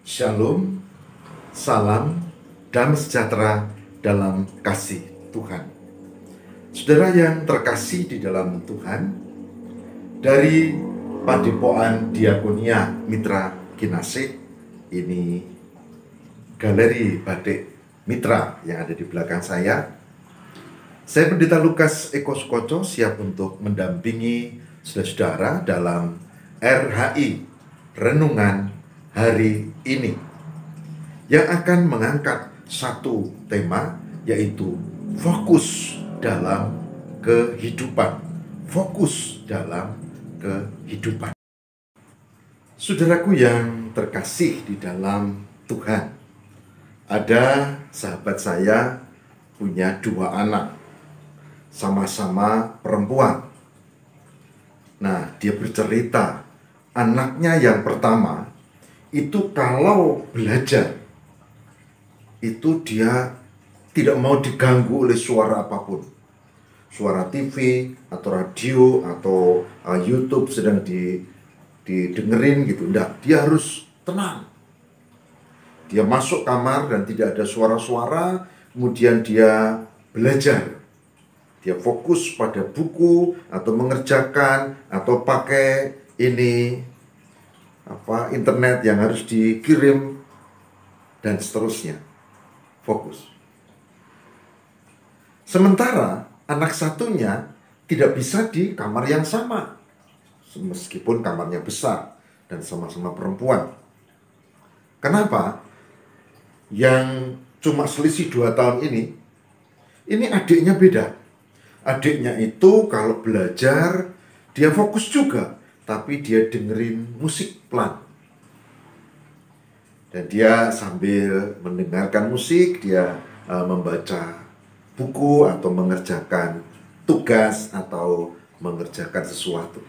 Shalom, salam, dan sejahtera dalam kasih Tuhan. Saudara yang terkasih di dalam Tuhan, dari Padepokan Diakonia Mitra Kinasih, ini Galeri Batik Mitra yang ada di belakang saya. Saya Pendeta Lukas Eko Sukoco siap untuk mendampingi saudara-saudara dalam RHI Renungan hari ini yang akan mengangkat satu tema, yaitu fokus dalam kehidupan. Fokus dalam kehidupan. Saudaraku yang terkasih di dalam Tuhan, ada sahabat saya punya dua anak, sama-sama perempuan. Nah, dia bercerita, anaknya yang pertama itu kalau belajar itu dia tidak mau diganggu oleh suara apapun, suara TV atau radio atau YouTube sedang didengerin gitu. Enggak, dia harus tenang. Dia masuk kamar dan tidak ada suara-suara, kemudian dia belajar. Dia fokus pada buku atau mengerjakan atau pakai internet yang harus dikirim dan seterusnya. Fokus. Sementara anak satunya tidak bisa di kamar yang sama, meskipun kamarnya besar dan sama-sama perempuan. Kenapa? Yang cuma selisih 2 tahun ini adiknya beda. Adiknya itu kalau belajar dia fokus juga, tapi dia dengerin musik pelan. Dan dia sambil mendengarkan musik, dia membaca buku atau mengerjakan tugas atau mengerjakan sesuatu.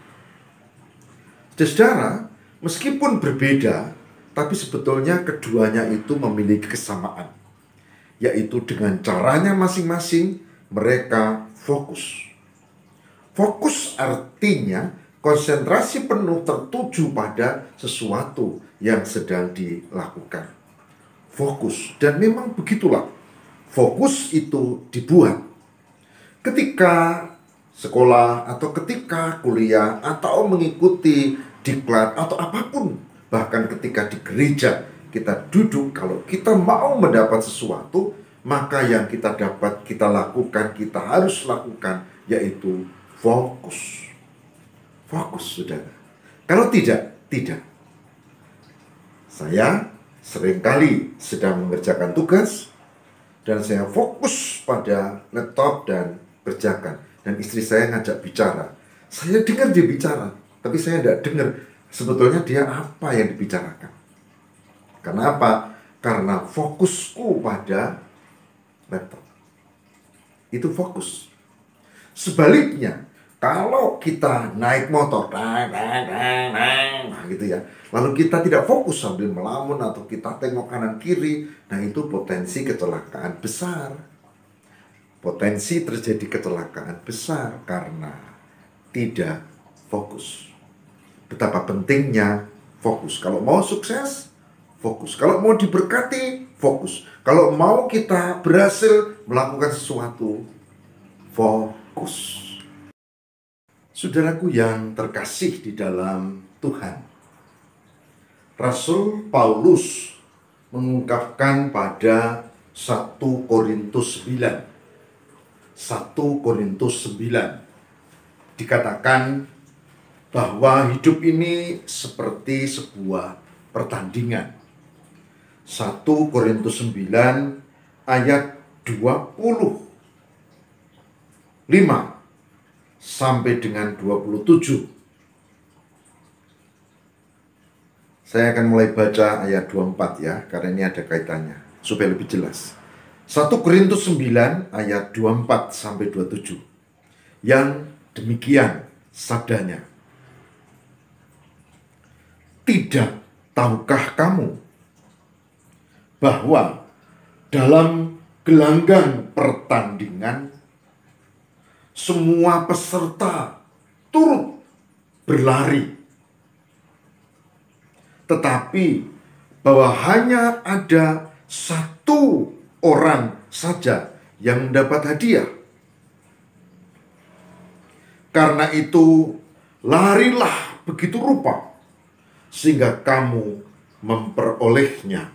Saudara, meskipun berbeda, tapi sebetulnya keduanya itu memiliki kesamaan, yaitu dengan caranya masing-masing mereka fokus. Fokus artinya konsentrasi penuh tertuju pada sesuatu yang sedang dilakukan. Fokus, dan memang begitulah. Fokus itu dibuat ketika sekolah atau ketika kuliah atau mengikuti diklat atau apapun. Bahkan ketika di gereja kita duduk, kalau kita mau mendapat sesuatu, maka yang kita dapat kita lakukan, kita harus lakukan, yaitu fokus. Fokus, saudara. Kalau tidak. Saya seringkali sedang mengerjakan tugas dan saya fokus pada laptop dan kerjakan. Dan istri saya ngajak bicara. Saya dengar dia bicara, tapi saya tidak dengar sebetulnya dia apa yang dibicarakan. Kenapa? Karena fokusku pada laptop. Itu fokus. Sebaliknya, kalau kita naik motor, gitu ya, lalu kita tidak fokus sambil melamun atau kita tengok kanan kiri, nah itu potensi kecelakaan besar. Potensi terjadi kecelakaan besar karena tidak fokus. Betapa pentingnya fokus. Kalau mau sukses, fokus. Kalau mau diberkati, fokus. Kalau mau kita berhasil melakukan sesuatu, fokus. Saudaraku yang terkasih di dalam Tuhan, Rasul Paulus mengungkapkan pada 1 Korintus 9. 1 Korintus 9 dikatakan bahwa hidup ini seperti sebuah pertandingan. 1 Korintus 9 ayat 25 sampai dengan 27. Saya akan mulai baca ayat 24 ya, karena ini ada kaitannya, supaya lebih jelas. 1 Korintus 9 ayat 24 sampai 27. Yang demikian sabdanya. Tidak tahukah kamu bahwa dalam gelanggang pertandingan semua peserta turut berlari, tetapi bahwa hanya ada satu orang saja yang mendapat hadiah. Karena itu, larilah begitu rupa sehingga kamu memperolehnya.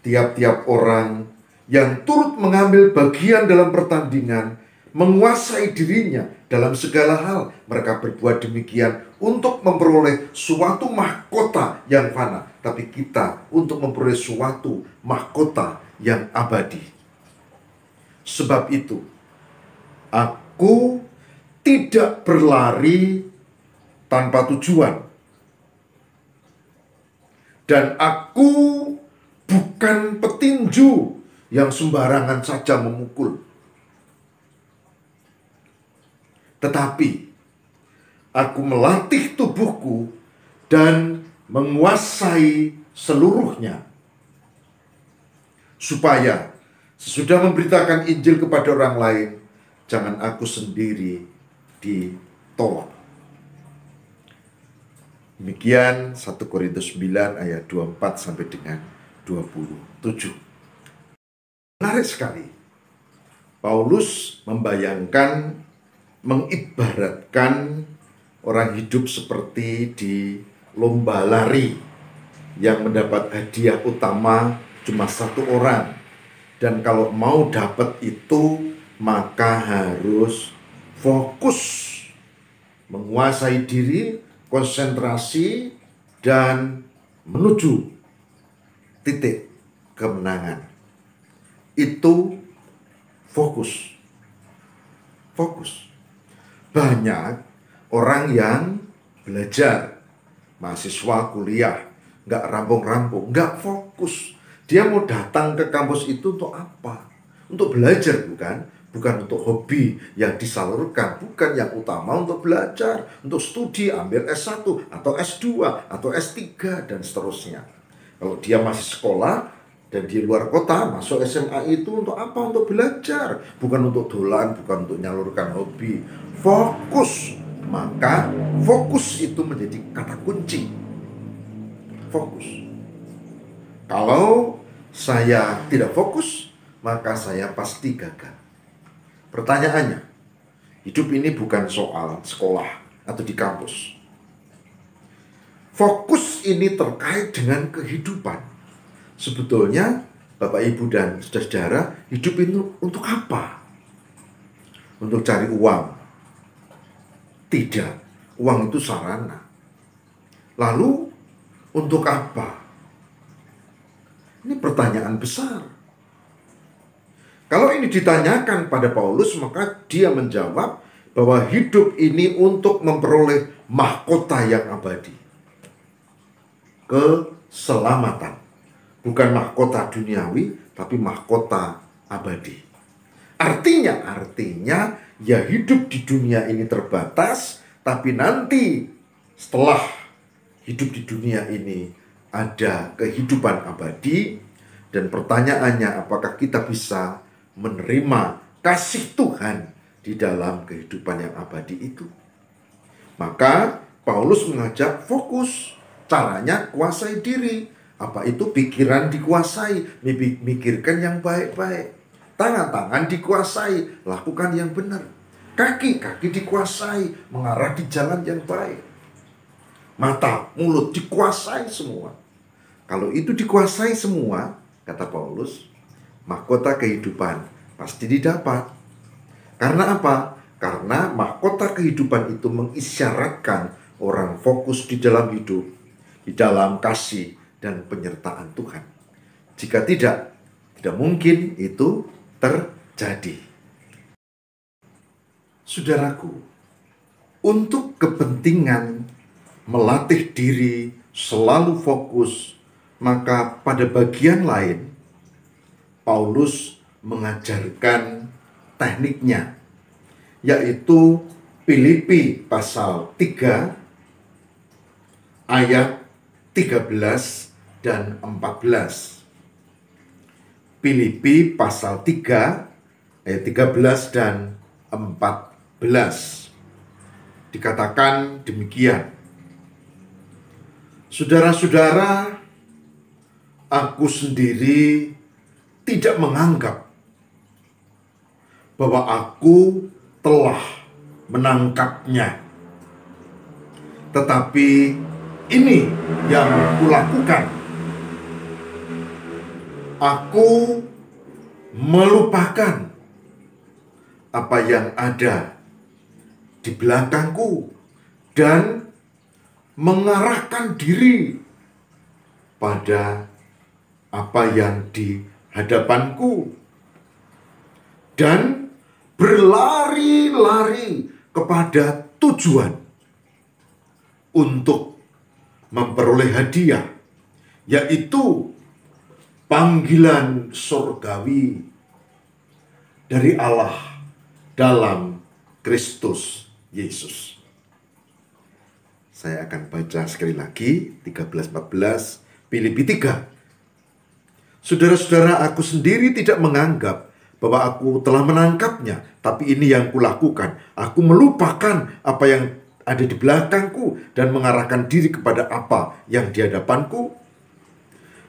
Tiap-tiap orang yang turut mengambil bagian dalam pertandingan menguasai dirinya dalam segala hal. Mereka berbuat demikian untuk memperoleh suatu mahkota yang fana, tapi kita untuk memperoleh suatu mahkota yang abadi. Sebab itu, aku tidak berlari tanpa tujuan, dan aku bukan petinju yang sembarangan saja memukul. Tetapi aku melatih tubuhku dan menguasai seluruhnya, supaya sesudah memberitakan Injil kepada orang lain, jangan aku sendiri ditolak. Demikian 1 Korintus 9 ayat 24 sampai dengan 27. Menarik sekali. Paulus membayangkan, mengibaratkan orang hidup seperti di lomba lari yang mendapat hadiah utama cuma satu orang. Dan kalau mau dapat itu, maka harus fokus, menguasai diri, konsentrasi, dan menuju titik kemenangan. Itu fokus. Fokus. Banyak orang yang belajar, mahasiswa kuliah, nggak rampung-rampung, nggak fokus. Dia mau datang ke kampus itu untuk apa? Untuk belajar, bukan? Bukan untuk hobi yang disalurkan, bukan yang utama untuk belajar, untuk studi, ambil S1 atau S2 atau S3 dan seterusnya. Kalau dia masih sekolah dan di luar kota, masuk SMA itu untuk apa? Untuk belajar, bukan untuk dolan, bukan untuk menyalurkan hobi. Fokus, maka fokus itu menjadi kata kunci. Fokus. Kalau saya tidak fokus, maka saya pasti gagal. Pertanyaannya, hidup ini bukan soal sekolah atau di kampus. Fokus ini terkait dengan kehidupan. Sebetulnya, Bapak, Ibu, dan saudara-saudara, hidup itu untuk apa? Untuk cari uang? Tidak. Uang itu sarana. Lalu, untuk apa? Ini pertanyaan besar. Kalau ini ditanyakan pada Paulus, maka dia menjawab bahwa hidup ini untuk memperoleh mahkota yang abadi. Keselamatan. Bukan mahkota duniawi, tapi mahkota abadi. Artinya ya hidup di dunia ini terbatas, tapi nanti setelah hidup di dunia ini ada kehidupan abadi. Dan pertanyaannya, apakah kita bisa menerima kasih Tuhan di dalam kehidupan yang abadi itu? Maka Paulus mengajak fokus. Caranya kuasai diri. Apa itu? Pikiran dikuasai, mikirkan yang baik-baik. Tangan-tangan dikuasai, lakukan yang benar. Kaki dikuasai, mengarah di jalan yang baik. Mata, mulut dikuasai semua. Kalau itu dikuasai semua, kata Paulus, mahkota kehidupan pasti didapat. Karena apa? Karena mahkota kehidupan itu mengisyaratkan orang fokus di dalam hidup, di dalam kasih dan penyertaan Tuhan. Jika tidak mungkin itu terjadi. Saudaraku, untuk kepentingan melatih diri selalu fokus, maka pada bagian lain Paulus mengajarkan tekniknya, yaitu Filipi pasal 3 ayat 13 dan 14. Filipi pasal 3 ayat 13 dan 14. Dikatakan demikian. Saudara-saudara, aku sendiri tidak menganggap bahwa aku telah menangkapnya. Tetapi ini yang kulakukan. Aku melupakan apa yang ada di belakangku dan mengarahkan diri pada apa yang di hadapanku dan berlari-lari kepada tujuan untuk memperoleh hadiah, yaitu panggilan surgawi dari Allah dalam Kristus Yesus. Saya akan baca sekali lagi 13-14 Filipi 3. Saudara-saudara, aku sendiri tidak menganggap bahwa aku telah menangkapnya, tapi ini yang kulakukan. Aku melupakan apa yang ada di belakangku dan mengarahkan diri kepada apa yang di hadapanku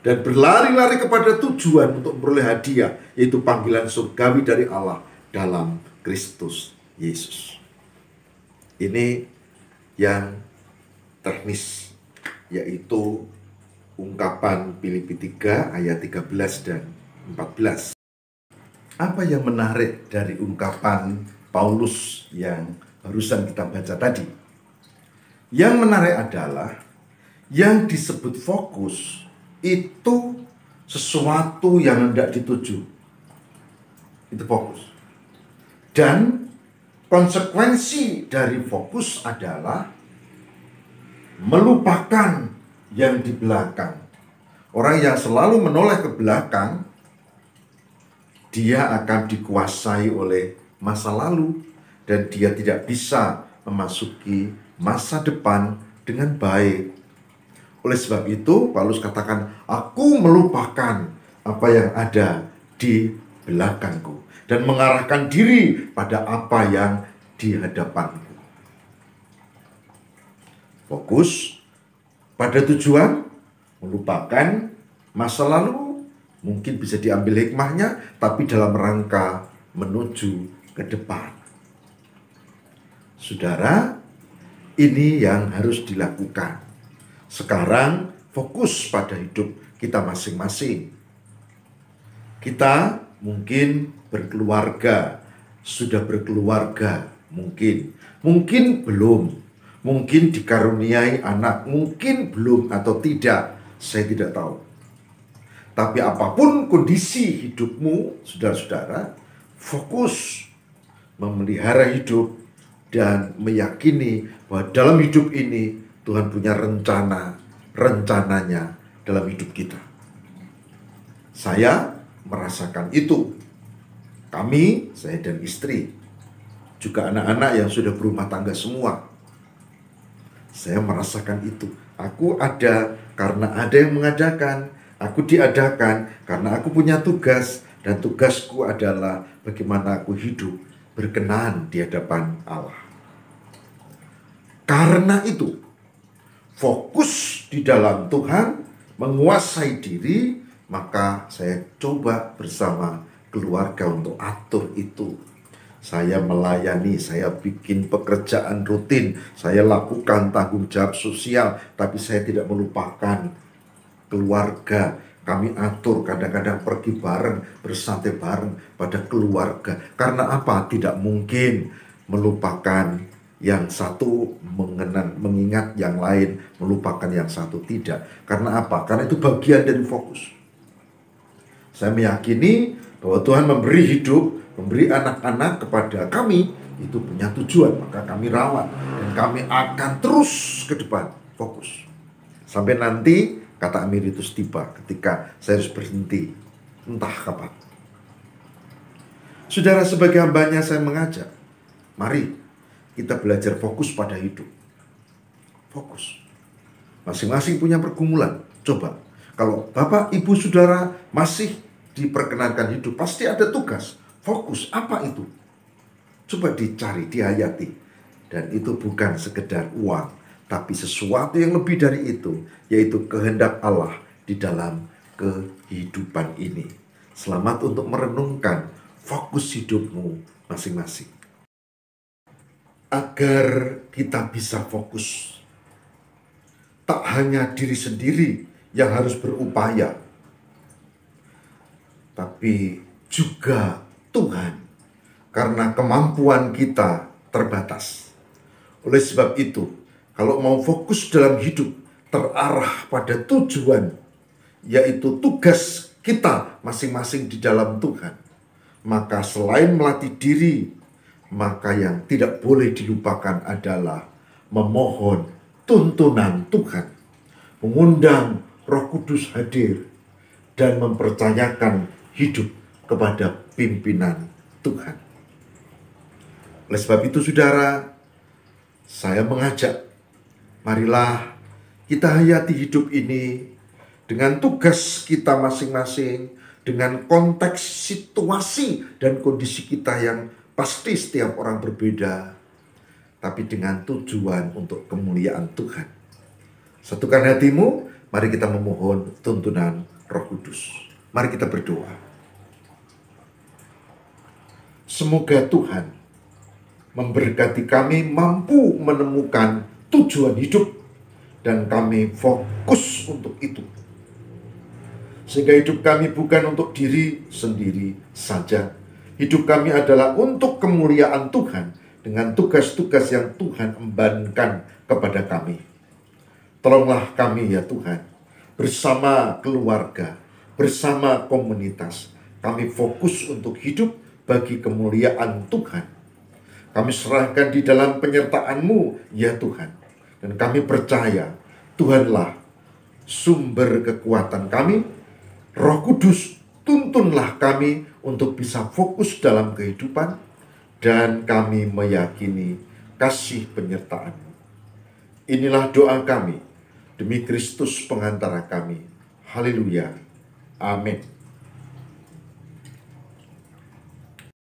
dan berlari-lari kepada tujuan untuk memperoleh hadiah, yaitu panggilan surgawi dari Allah dalam Kristus Yesus. Ini yang teknis, yaitu ungkapan Filipi 3 ayat 13 dan 14. Apa yang menarik dari ungkapan Paulus yang barusan kita baca tadi? Yang menarik adalah yang disebut fokus itu sesuatu yang hendak dituju. Itu fokus. Dan konsekuensi dari fokus adalah melupakan yang di belakang. Orang yang selalu menoleh ke belakang, dia akan dikuasai oleh masa lalu dan dia tidak bisa memasuki masa depan dengan baik. Oleh sebab itu, Paulus katakan, aku melupakan apa yang ada di belakangku dan mengarahkan diri pada apa yang di hadapanku. Fokus pada tujuan, melupakan masa lalu, mungkin bisa diambil hikmahnya, tapi dalam rangka menuju ke depan. Saudara, ini yang harus dilakukan. Sekarang fokus pada hidup kita masing-masing. Kita mungkin berkeluarga, sudah berkeluarga, mungkin belum, mungkin dikaruniai anak, mungkin belum atau tidak, saya tidak tahu. Tapi apapun kondisi hidupmu, saudara-saudara, fokus memelihara hidup dan meyakini bahwa dalam hidup ini Tuhan punya rencananya dalam hidup kita. Saya merasakan itu. Kami, saya dan istri, juga anak-anak yang sudah berumah tangga semua. Saya merasakan itu. Aku ada karena ada yang mengadakan. Aku diadakan karena aku punya tugas. Dan tugasku adalah bagaimana aku hidup berkenan di hadapan Allah. Karena itu, fokus di dalam Tuhan, menguasai diri, maka saya coba bersama keluarga untuk atur itu. Saya melayani, saya bikin pekerjaan rutin, saya lakukan tanggung jawab sosial, tapi saya tidak melupakan keluarga. Kami atur, kadang-kadang pergi bareng, bersantai bareng pada keluarga. Karena apa? Tidak mungkin melupakan yang satu, mengingat yang lain, melupakan yang satu, tidak. Karena apa? Karena itu bagian dari fokus. Saya meyakini bahwa Tuhan memberi hidup, memberi anak-anak kepada kami, itu punya tujuan, maka kami rawat. Dan kami akan terus ke depan, fokus. Sampai nanti, kata Amiritus tiba, ketika saya harus berhenti, entah kapan. Saudara, sebagai hambanya saya mengajak, mari kita belajar fokus pada hidup. Fokus. Masing-masing punya pergumulan. Coba, kalau Bapak, Ibu, Saudara masih diperkenankan hidup, pasti ada tugas. Fokus, apa itu? Coba dicari, dihayati. Dan itu bukan sekedar uang, tapi sesuatu yang lebih dari itu, yaitu kehendak Allah di dalam kehidupan ini. Selamat untuk merenungkan fokus hidupmu masing-masing. Agar kita bisa fokus, tak hanya diri sendiri yang harus berupaya, tapi juga Tuhan, karena kemampuan kita terbatas. Oleh sebab itu, kalau mau fokus dalam hidup, terarah pada tujuan, yaitu tugas kita masing-masing di dalam Tuhan, maka selain melatih diri, maka yang tidak boleh dilupakan adalah memohon tuntunan Tuhan, mengundang Roh Kudus hadir, dan mempercayakan hidup kepada pimpinan Tuhan. Oleh sebab itu, saudara, saya mengajak, marilah kita hayati hidup ini dengan tugas kita masing-masing, dengan konteks situasi dan kondisi kita yang pasti setiap orang berbeda, tapi dengan tujuan untuk kemuliaan Tuhan. Satukan hatimu, mari kita memohon tuntunan Roh Kudus. Mari kita berdoa. Semoga Tuhan memberkati kami mampu menemukan tujuan hidup dan kami fokus untuk itu. Sehingga hidup kami bukan untuk diri sendiri saja. Hidup kami adalah untuk kemuliaan Tuhan dengan tugas-tugas yang Tuhan embankan kepada kami. Tolonglah kami ya Tuhan, bersama keluarga, bersama komunitas, kami fokus untuk hidup bagi kemuliaan Tuhan. Kami serahkan di dalam penyertaan-Mu ya Tuhan. Dan kami percaya Tuhanlah sumber kekuatan kami. Roh Kudus, tuntunlah kami untuk bisa fokus dalam kehidupan, dan kami meyakini kasih penyertaan-Mu. Inilah doa kami demi Kristus pengantara kami. Haleluya. Amin.